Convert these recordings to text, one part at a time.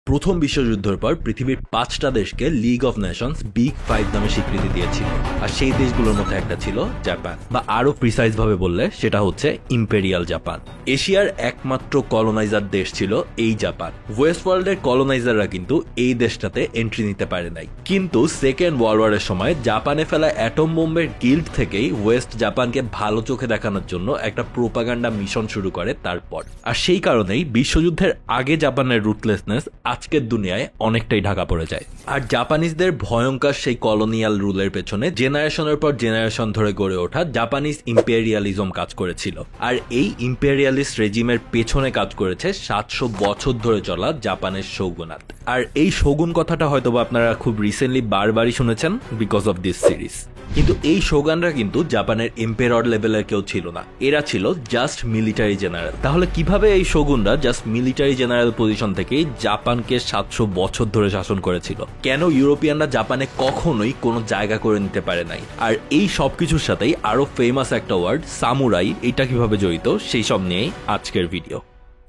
প্রথম বিশ্বযুদ্ধের পর পৃথিবীর ৫টা দেশকে লিগ অফ নেশনস বিগ ৫ নামে স্বীকৃতি দিয়েছিল, আর সেই দেশগুলোর মধ্যে একটা ছিল জাপান, বা আরো প্রিসাইজ ভাবে বললে সেটা হচ্ছে ইম্পেরিয়াল জাপান। এশিয়ার একমাত্র কলোনাইজার দেশ ছিল এই জাপান। ওয়েস্ট ওয়ার্ল্ডের কলোনাইজাররা কিন্তু এই দেশটাতে এন্ট্রি নিতে পারে নাই, কিন্তু সেকেন্ড ওয়ার্ল্ড ওয়ারের সময় জাপানে ফেলা অ্যাটম বোম্বের গিল্ড থেকেই ওয়েস্ট জাপানকে ভালো চোখে দেখানোর জন্য একটা প্রোপাগান্ডা মিশন শুরু করে তারপর। আর সেই কারণেই বিশ্বযুদ্ধের আগে জাপানের রুথলেসনেস আজকের দুনিয়ায় অনেকটাই ঢাকা পড়ে যায়। আর জাপানিজদের ভয়ঙ্কর সেই কলোনিয়াল রুলের পেছনে জেনারেশনের পর জেনারেশন ধরে গড়ে ওঠা জাপানিজ ইম্পেরিয়ালিজম কাজ করেছিল। আর এই ইম্পেরিয়ালিস্ট রেজিমের পেছনে কাজ করেছে ৭০০ বছর ধরে চলা জাপানের শোগুনাত। আর এই শোগুন কথাটা হয়তো আপনারা খুব রিসেন্টলি বারবারই শুনেছেন বিকজ অফ দিস সিরিজ। কিন্তু এই শোগানরা কিন্তু জাপানের এম্পেরর লেভেলের কেউ ছিল না, এরা ছিল জাস্ট মিলিটারি জেনারেল। তাহলে কিভাবে এই শোগুনরা জাস্ট মিলিটারি জেনারেল পজিশন থেকেই জাপানকে ৭০০ বছর ধরে শাসন করেছিল? কেন ইউরোপিয়ানরা জাপানে কখনোই কোনো জায়গা করে নিতে পারে নাই? আর এই সবকিছুর সাথেই আরো ফেমাস একটা ওয়ার্ড সামুরাই, এটা কিভাবে জড়িত সেই সব নিয়েই আজকের ভিডিও।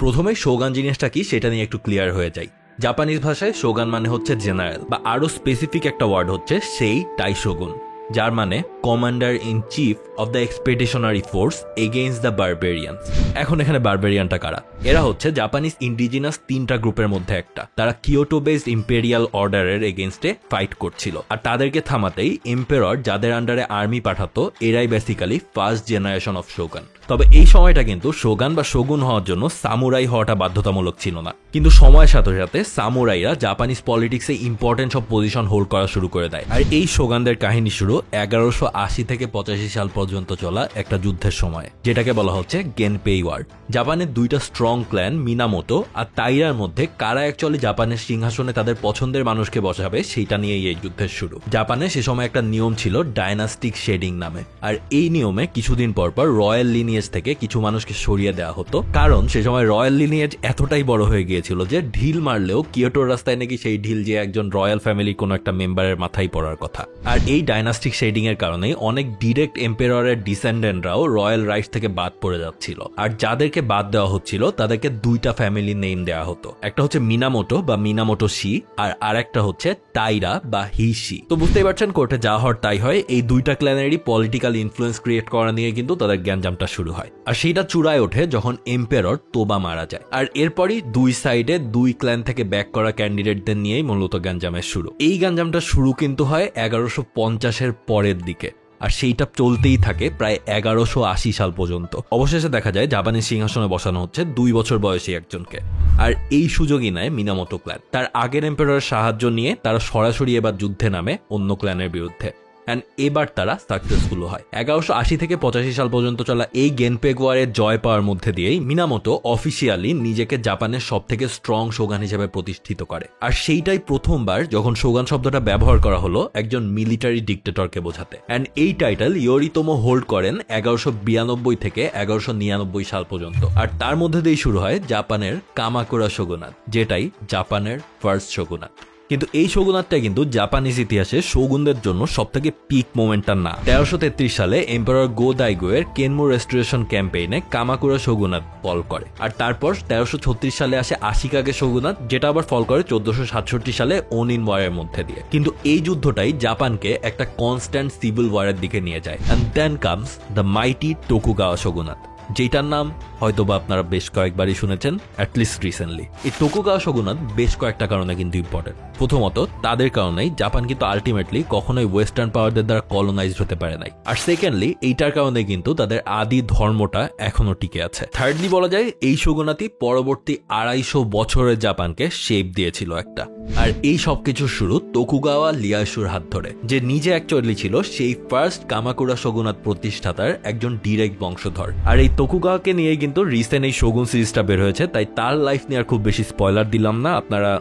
প্রথমে শোগান জিনিসটা কি সেটা নিয়ে একটু ক্লিয়ার হয়ে যায়। জাপানিজ ভাষায় শোগান মানে হচ্ছে জেনারেল, বা আরো স্পেসিফিক একটা ওয়ার্ড হচ্ছে সেই টাইশোগুন, যার মানে commander in chief of the expeditionary force against the barbarian. এখন এখানে বারবেরিয়ানটা কারা? এরা হচ্ছে জাপানিজ ইন্ডিজিনাস ৩টা গ্রুপের মধ্যে একটা। তারা কিয়োটো বেসড ইম্পেরিয়াল অর্ডারের এগেইনস্টে ফাইট করছিল, আর তাদেরকে থামাতেই এম্পেরর যাদের আন্ডারে আর্মি পাঠাতো এরাই basically first generation of Shogun. তবে এই সময়টা কিন্তু শোগান বা শোগুন হওয়ার জন্য সামুরাই হওয়াটা বাধ্যতামূলক ছিল না, কিন্তু সময়ের সাথে সাথে সামুরাইরা জাপানিজ পলিটিক্সে ইম্পর্টেন্ট সব পজিশন হোল্ড করা শুরু করে দেয়। আর এই শোগানদের কাহিনী শুরু ১১৮০ থেকে ৮৫ সাল পর্যন্ত চলা একটা যুদ্ধের সময়, যেটাকে বলা হচ্ছে গেনপেই ওয়ার। জাপানের দুইটা স্ট্রং ক্ল্যান মিনামোটো আর তাইরার মধ্যে কারা অ্যাকচুয়ালি জাপানের সিংহাসনে তাদের পছন্দের মানুষকে বসাবে সেইটা নিয়েই এই যুদ্ধের শুরু। জাপানে সে সময় একটা নিয়ম ছিল ডায়নাস্টিক শেডিং নামে, আর এই নিয়মে কিছুদিন পর পর রয়্যাল লিনিয়েজ থেকে কিছু মানুষকে সরিয়ে দেওয়া হতো, কারণ সে সময় রয়্যাল লিনিয়েজ এতটাই বড় হয়ে গিয়েছিল যে ঢিল মারলেও কিয়োটোর রাস্তায় নাকি সেই ঢিল যে একজন রয়্যাল ফ্যামিলির কোনো একটা মেম্বারের মাথায় পড়ার কথা। আর এই ডায়নাস্টিক শেডিং এর কারণে অনেক ডিরেক্ট এম্পেররের ডিসেন্ডেন্টরাও রয়্যাল রাইটস থেকে বাদ পড়ে যাচ্ছিল। আর যাদেরকে বাদ দেওয়া হচ্ছিল তাদেরকে দুইটা ফ্যামিলি নেম দেওয়া হতো, একটা হচ্ছে মিনামোটো বা মিনামোটো শি, আর আরেকটা হচ্ছে তাইরা বা হিশি। তো বুঝতেই পারছেন কোর্টে যা হওয়ার তাই হয়। এই দুইটা ক্ল্যানেরই পলিটিক্যাল ইনফ্লুয়েন্স ক্রিয়েট করা নিয়ে কিন্তু তাদের গ্যাঞ্জামটা শুরু হয়, আর সেইটা চূড়ায় ওঠে যখন এম্পেরর তোবা মারা যায়। আর এরপরই দুই সাইডে দুই ক্ল্যান থেকে ব্যাক করা ক্যান্ডিডেটদের নিয়েই মূলত গ্যাঞ্জামের শুরু। এই গ্যাঞ্জামটা শুরু কিন্তু হয় ১১৫০-এর পরের দিকে, আর সেইটা চলতেই থাকে প্রায় ১১৮০ সাল পর্যন্ত। অবশেষে দেখা যায় জাপানের সিংহাসনে বসানো হচ্ছে ২ বছর বয়সী একজনকে, আর এই সুযোগই নেয় মিনামোটো ক্ল্যান। তার আগের এম্পেররের সাহায্য নিয়ে তারা সরাসরি এবার যুদ্ধে নামে অন্য ক্ল্যানের বিরুদ্ধে, অ্যান্ড এবার তারা সাকসেসফুল হয়। ১১৮০ থেকে ৮৫ সাল পর্যন্ত চলা এই গেনপেই ওয়ারের জয় পাওয়ার মধ্যে দিয়েই মিনামোটো অফিসিয়ালি নিজেকে জাপানের সব থেকে স্ট্রং শোগান হিসেবে প্রতিষ্ঠিত করে। আর সেইটাই প্রথমবার যখন শোগান শব্দটা ব্যবহার করা হলো একজন মিলিটারি ডিক্টেটরকে বোঝাতে। অ্যান্ড এই টাইটেল ইয়োরিতোমো হোল্ড করেন ১১৯২ থেকে ১১৯৯ সাল পর্যন্ত। আর তার মধ্যে দিয়েই শুরু হয় জাপানের কামাকুরা শোগুনাত, যেটাই জাপানের ফার্স্ট শোগুনাত। কিন্তু এই শোগুনাতটা কিন্তু জাপানিজ ইতিহাসে শোগুনদের জন্য সবথেকে পিক মোমেন্টটা না। ১৩৩৩ সালে এম্পারার গো দাইগোয়ের কেনমু রেস্টোরেশন ক্যাম্পেইনে কামাকুরা শোগুনাত ফল করে, আর তারপর ১৩৩৬ সালে আসে আশিকাগে শোগুনাত, যেটা আবার ফল করে ১৪৬৭ সালে ওনিন ওয়ারের মধ্যে দিয়ে। কিন্তু এই যুদ্ধটাই জাপানকে একটা কনস্ট্যান্ট সিভিল ওয়ারের দিকে নিয়ে যায়। And then comes the mighty Tokugawa shogunate, যেটার নাম হয়তোবা আপনারা বেশ কয়েকবারই শুনেছেন, অ্যাটলিস্ট রিসেন্টলি। এই টোকুগাওয়া শোগুনাত বেশ কয়েকটা কারণে কিন্তু ইম্পর্টেন্ট। প্রথমত, তাদের কারণেই জাপান কিন্তু আলটিমেটলি কখনোই ওয়েস্টার্ন পাওয়ারদের দ্বারা কলোনাইজড হতে পারে নাই। আর সেকেন্ডলি, এইটার কারণে কিন্তু তাদের আদি ধর্মটা এখনো টিকে আছে। থার্ডলি বলা যায় এই শোগুনাতই পরবর্তী ২৫০ বছরের জাপানকে শেপ দিয়েছিল একটা। আর এই সবকিছুর শুরু তোকুগাওয়া লিয়াসুর হাত ধরে, যে নিজে অ্যাকচুয়ালি ছিল সেই ফার্স্ট কামাকুরা শোগুনাত প্রতিষ্ঠাতার একজন ডিরেক্ট বংশধর। আর এই তোকুগাওয়াকে নিয়ে কিন্তু রিসেন্ট এই শোগুন সিরিজটা বের হয়েছে, তাই তার লাইফ নিয়ে আর খুব বেশি স্পয়লার দিলাম না। আপনারা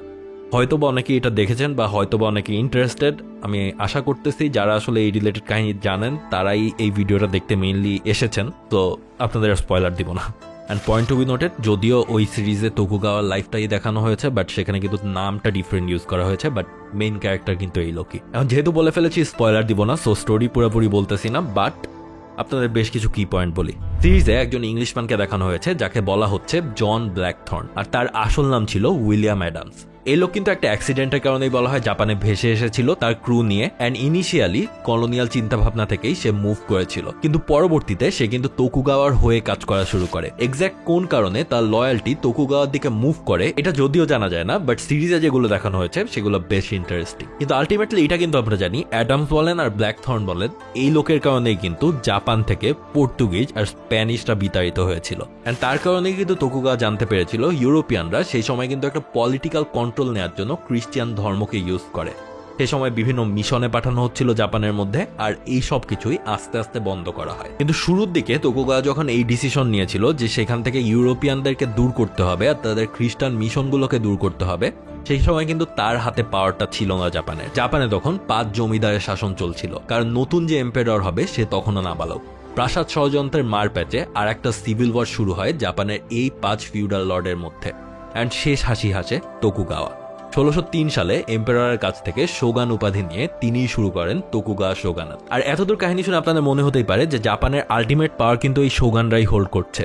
হয়তোবা অনেকে এটা দেখেছেন বা হয়তোবা অনেকে ইন্টারেস্টেড। আমি আশা করতেছি যারা আসলে এই রিলেটেড কাহিনী জানেন তারাই এই ভিডিওটা দেখতে মেইনলি এসেছেন, তো আপনাদের স্পয়লার দিব না। And point to be noted, যদিও ওই সিরিজে তোকুগাওয়ার লাইফটাই দেখানো হয়েছে, বাট সেখানে কিন্তু নামটা ডিফারেন্ট ইউজ করা হয়েছে, বাট মেইন ক্যারেক্টার কিন্তু এই লোকই। এখন যেহেতু বলে ফেলেছি স্পয়লার দিব না, সো স্টোরি পুরোপুরি বলতেছি না, বাট আপনাদের বেশ কিছু কি পয়েন্ট বলি। সিরিজে একজন ইংলিশম্যানকে দেখানো হয়েছে যাকে বলা হচ্ছে জন ব্ল্যাকথর্ন, আর তার আসল নাম ছিল উইলিয়াম অ্যাডামস। এই লোক কিন্তু একটা অ্যাক্সিডেন্টের কারণেই বলা হয় জাপানে ভেসে এসেছিল তার ক্রু নিয়ে, অ্যান্ড ইনিশিয়ালি কলোনিয়াল চিন্তাভাবনা থেকেই সে মুভ করেছিল, কিন্তু পরবর্তীতে সে কিন্তু তোকুগাওয়ার হয়ে কাজ করা শুরু করে। এক্স্যাক্ট কোন কারণে তার লয়্যালটি তোকুগাওয়ার দিকে মুভ করে এটা যদিও জানা যায় না, বাট সিরিজে যেগুলো দেখানো হয়েছে সেগুলো বেশ ইন্টারেস্টিং। কিন্তু আলটিমেটলি এটা কিন্তু আমরা জানি অ্যাডামস বলেন আর ব্ল্যাকথর্ন বলেন এই লোকের কারণেই কিন্তু জাপান থেকে পর্তুগিজ আর স্প্যানিশরা বিতাড়িত হয়েছিল, অ্যান্ড তার কারণেই কিন্তু তোকুগাওয়া জানতে পেরেছিল ইউরোপিয়ানরা সেই সময় কিন্তু একটা পলিটিক্যাল কন্ট্রোল নেওয়ার জন্য খ্রিস্টান ধর্মকে ইউজ করে। সে সময় বিভিন্ন মিশনে পাঠানো হচ্ছিল জাপানের মধ্যে, আর এই সব কিছুই আস্তে আস্তে বন্ধ করা হয়। কিন্তু শুরুর দিকে তোকুগাওয়া যখন এই ডিসিশন নিয়েছিল যে সেখান থেকে ইউরোপিয়ানদেরকে দূর করতে হবে আর তাদের খ্রিস্টান মিশনগুলোকে দূর করতে হবে, সেই সময় কিন্তু তার হাতে পাওয়ারটা ছিল না জাপানে তখন 5 জমিদারের শাসন চলছিল, কারণ নতুন যে এম্পায়ার হবে সে তখনও নাবালক। প্রাসাদ ষড়যন্ত্রের মার প্যাচে আর একটা সিভিল ওয়ার শুরু হয় জাপানের এই 5 ফিউডাল লর্ডের মধ্যে, অ্যান্ড শেষ হাসি হাসে তোকুগাওয়া। 1603 সালে এম্পায়ারের কাছ থেকে শোগান উপাধি নিয়ে তিনিই শুরু করেন তোকুগাওয়া শোগানাত। আর এতদূর কাহিনী শুনে আপনাদের মনে হতেই পারে যে জাপানের আলটিমেট পাওয়ার কিন্তু এই শোগানরাই হোল্ড করছে,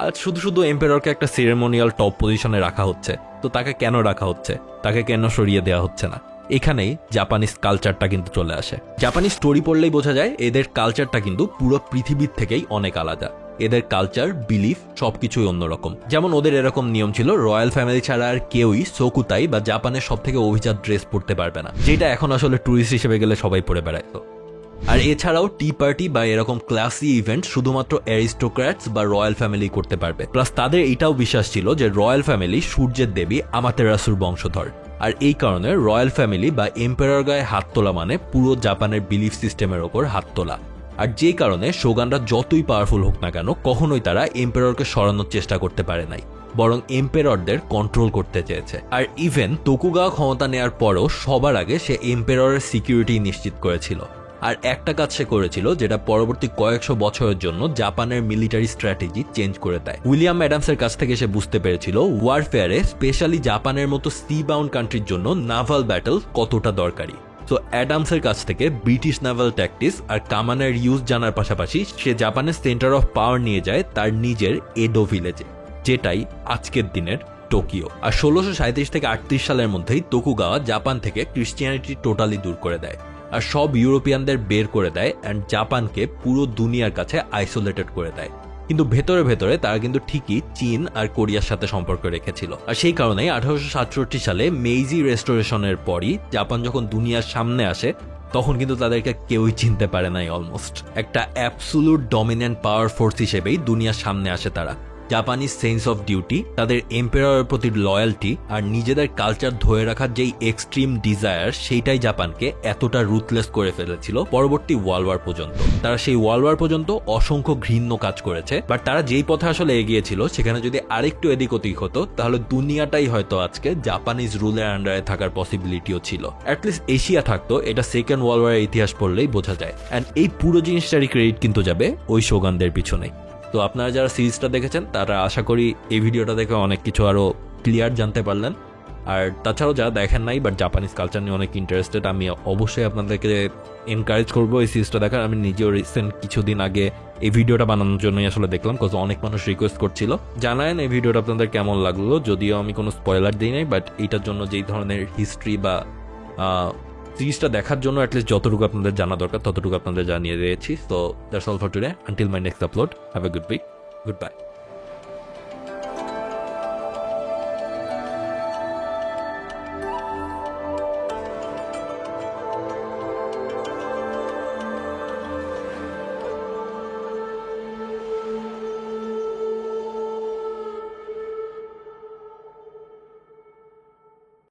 আর শুধু শুধু এম্পায়ারকে একটা সেরেমোনিয়াল টপ পজিশনে রাখা হচ্ছে। তো তাকে কেন রাখা হচ্ছে, তাকে কেন সরিয়ে দেওয়া হচ্ছে না? এখানেই জাপানিজ কালচারটা কিন্তু চলে আসে। জাপানিজ স্টোরি পড়লেই বোঝা যায় এদের কালচারটা কিন্তু পুরো পৃথিবীর থেকেই অনেক আলাদা। এদের কালচার, বিলিফ সবকিছুই অন্যরকম। যেমন ওদের এরকম নিয়ম ছিল রয়্যাল ফ্যামিলি ছাড়া আর কেউই সোকুতাই বা জাপানের সব থেকে অভিজাত ড্রেস পরতে পারবে না, যেটা এখন আসলে ট্যুরিস্ট হিসেবে গেলে সবাই পরে বেড়ায়। আর এছাড়াও টি পার্টি বা এরকম ক্লাসি ইভেন্ট শুধুমাত্র অ্যারিস্টোক্র্যাটস বা রয়্যাল ফ্যামিলি করতে পারবে। প্লাস তাদের এটাও বিশ্বাস ছিল যে রয়্যাল ফ্যামিলি সূর্যের দেবী আমাতেরাসুর বংশধর, আর এই কারণে রয়্যাল ফ্যামিলি বা এম্পায়ার গায়ে হাত তোলা মানে পুরো জাপানের বিলিফ সিস্টেমের ওপর হাত তোলা। আর যে কারণে শোগানরা যতই পাওয়ারফুল হোক না কেন কখনোই তারা এম্পায়ারকে সরানোর চেষ্টা করতে পারে নাই, বরং এম্পায়ারদের কন্ট্রোল করতে চেয়েছে। আর ইভেন তোকুগাওয়া ক্ষমতা নেওয়ার পরও সবার আগে সে এম্পায়ারের সিকিউরিটি নিশ্চিত করেছিল। আর একটা কাজ সে করেছিল যেটা পরবর্তী কয়েকশো বছরের জন্য জাপানের মিলিটারি স্ট্র্যাটেজি চেঞ্জ করে দেয়। উইলিয়াম অ্যাডামসের কাছ থেকে সে বুঝতে পেরেছিল ওয়ারফেয়ারে স্পেশালি জাপানের মতো সি বাউন্ড কান্ট্রির জন্য নাভাল ব্যাটল কতটা দরকারি। তো অ্যাডামসের কাছ থেকে ব্রিটিশ নাভাল ট্যাকটিক্স আর কামানের ইউজ জানার পাশাপাশি সে জাপানের সেন্টার অফ পাওয়ার নিয়ে যায় তার নিজের এডো ভিলেজে, যেটাই আজকের দিনের টোকিও। আর 1637 থেকে 38 সালের মধ্যেই তোকুগাওয়া জাপান থেকে ক্রিশ্চিয়ানিটি টোটালি দূর করে দেয় আর সব ইউরোপিয়ানদের বের করে দেয়, অ্যান্ড জাপানকে পুরো দুনিয়ার কাছে আইসোলেটেড করে দেয়। কিন্তু ভেতরে ভেতরে তারা কিন্তু ঠিকই চীন আর কোরিয়ার সাথে সম্পর্ক রেখেছিল। আর সেই কারণেই 1867 সালে মেইজি রেস্টোরেশনের পরই জাপান যখন দুনিয়ার সামনে আসে তখন কিন্তু তাদেরকে কেউই চিনতে পারে নাই। অলমোস্ট একটা অ্যাবসোলুট ডমিনেন্ট পাওয়ার ফোর্স হিসেবেই দুনিয়ার সামনে আসে তারা। জাপানিজ সেন্স অফ ডিউটি, তাদের এম্পায়ারের প্রতি লয়্যালটি আর নিজেদের কালচার ধরে রাখার যেই এক্সট্রিম ডিজায়ার, সেইটাই জাপানকে এতটা রুথলেস করে ফেলেছিল পরবর্তী ওয়ার্ল্ড ওয়ার পর্যন্ত। তারা সেই ওয়ার্ল্ড ওয়ার পর্যন্ত অসংখ্য ঘৃণ্য কাজ করেছে, বাট তারা যেই পথে আসলে এগিয়েছিল সেখানে যদি আরেকটু এদিক ওদিক হতো তাহলে দুনিয়াটাই হয়তো আজকে জাপানিজ রুলের আন্ডারে থাকার পসিবিলিটিও ছিল। অ্যাটলিস্ট এশিয়া থাকতো, এটা সেকেন্ড ওয়ার্ল্ড ওয়ারের ইতিহাস পড়লেই বোঝা যায়। অ্যান্ড এই পুরো জিনিসটারই ক্রেডিট কিন্তু যাবে ওই শোগানদের পিছনে। তো আপনারা যারা সিরিজটা দেখেছেন তারা আশা করি এই ভিডিওটা দেখে অনেক কিছু আরো ক্লিয়ার জানতে পারলেন। আর তাছাড়াও যারা দেখেন নাই বাট জাপানিজ কালচার নিয়ে অনেক ইন্টারেস্টেড, আমি অবশ্যই আপনাদেরকে এনকারেজ করবো এই সিরিজটা দেখার। আমি নিজেও রিসেন্ট কিছুদিন আগে এই ভিডিওটা বানানোর জন্যই আসলে দেখলাম, কজ অনেক মানুষ রিকোয়েস্ট করছিল। জানায়েন এই ভিডিওটা আপনাদের কেমন লাগলো, যদিও আমি কোনো স্পয়লার দিই নাই, বাট এইটার জন্য যেই ধরনের হিস্ট্রি বা সিরিজটা দেখার জন্য অ্যাটলিস্ট যতটুকু আপনাদের জানা দরকার ততটুকু আপনাদের জানিয়ে দিয়েছি। So that's all for today, until my next upload, have a good week, good by.